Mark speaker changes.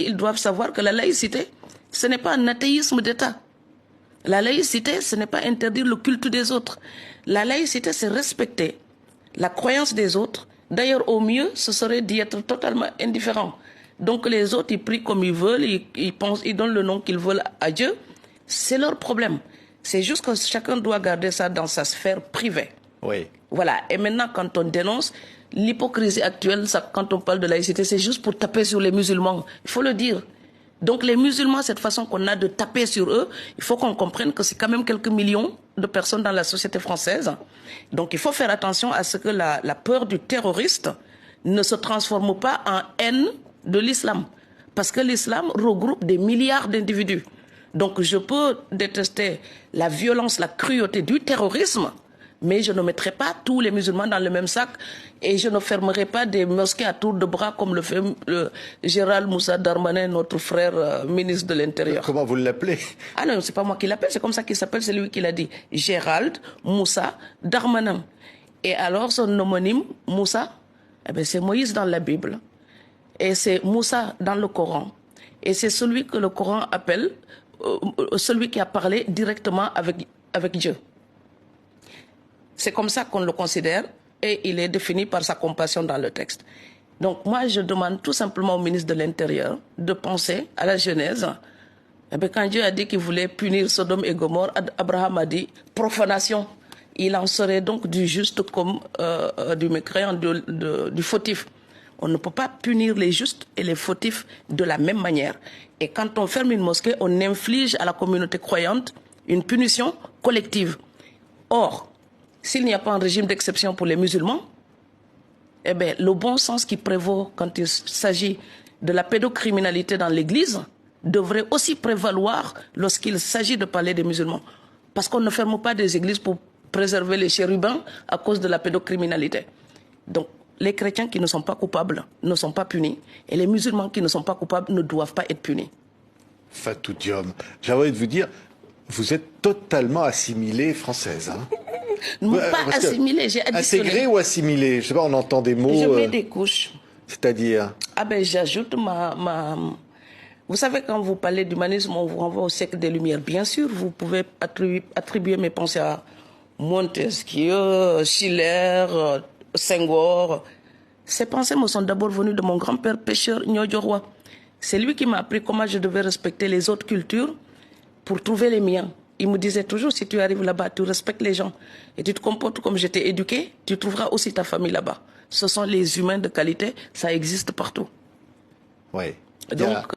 Speaker 1: Ils doivent savoir que la laïcité, ce n'est pas un athéisme d'État. La laïcité, ce n'est pas interdire le culte des autres. La laïcité, c'est respecter la croyance des autres. D'ailleurs, au mieux, ce serait d'y être totalement indifférent. Donc les autres, ils prient comme ils veulent, ils donnent le nom qu'ils veulent à Dieu. C'est leur problème. C'est juste que chacun doit garder ça dans sa sphère privée.
Speaker 2: Oui.
Speaker 1: Voilà. Et maintenant, quand on dénonce l'hypocrisie actuelle, ça, quand on parle de laïcité, c'est juste pour taper sur les musulmans. Il faut le dire. Donc les musulmans, cette façon qu'on a de taper sur eux, il faut qu'on comprenne que c'est quand même quelques millions de personnes dans la société française. Donc il faut faire attention à ce que la peur du terroriste ne se transforme pas en haine de l'islam. Parce que l'islam regroupe des milliards d'individus. Donc je peux détester la violence, la cruauté du terrorisme, mais je ne mettrai pas tous les musulmans dans le même sac et je ne fermerai pas des mosquées à tour de bras comme le fait Gérald Moussa Darmanin, notre frère ministre de l'Intérieur.
Speaker 2: Comment vous l'appelez?
Speaker 1: Ah non, c'est pas moi qui l'appelle, c'est comme ça qu'il s'appelle, c'est lui qui l'a dit. Gérald Moussa Darmanin. Et alors son homonyme, Moussa, eh bien, c'est Moïse dans la Bible. Et c'est Moussa dans le Coran. Et c'est celui que le Coran appelle, celui qui a parlé directement avec Dieu. C'est comme ça qu'on le considère et il est défini par sa compassion dans le texte. Donc moi, je demande tout simplement au ministre de l'Intérieur de penser à la Genèse. Eh bien, quand Dieu a dit qu'il voulait punir Sodome et Gomorrhe, Abraham a dit profanation. Il en serait donc du juste comme du mécréant, du fautif. On ne peut pas punir les justes et les fautifs de la même manière. Et quand on ferme une mosquée, on inflige à la communauté croyante une punition collective. Or, s'il n'y a pas un régime d'exception pour les musulmans, eh bien, le bon sens qui prévaut quand il s'agit de la pédocriminalité dans l'Église devrait aussi prévaloir lorsqu'il s'agit de parler des musulmans. Parce qu'on ne ferme pas des églises pour préserver les chérubins à cause de la pédocriminalité. Donc, les chrétiens qui ne sont pas coupables ne sont pas punis. Et les musulmans qui ne sont pas coupables ne doivent pas être punis.
Speaker 2: Fatou Diom, j'ai envie de vous dire, vous êtes totalement assimilée française. Hein?
Speaker 1: Non, pas assimilée, j'ai additionné.
Speaker 2: Intégrée ou assimilée? Je sais pas, on entend des mots...
Speaker 1: Je mets des couches.
Speaker 2: C'est-à-dire?
Speaker 1: Ah ben, j'ajoute Vous savez, quand vous parlez d'humanisme, on vous renvoie au siècle des Lumières. Bien sûr, vous pouvez attribuer mes pensées à Montesquieu, Schiller, Senghor. Ces pensées me sont d'abord venues de mon grand-père pêcheur Nyodjorwa. C'est lui qui m'a appris comment je devais respecter les autres cultures pour trouver les miens. Il me disait toujours, si tu arrives là-bas, tu respectes les gens et tu te comportes comme je t'ai éduqué, tu trouveras aussi ta famille là-bas. Ce sont les humains de qualité, ça existe partout.
Speaker 2: Oui.
Speaker 1: Donc,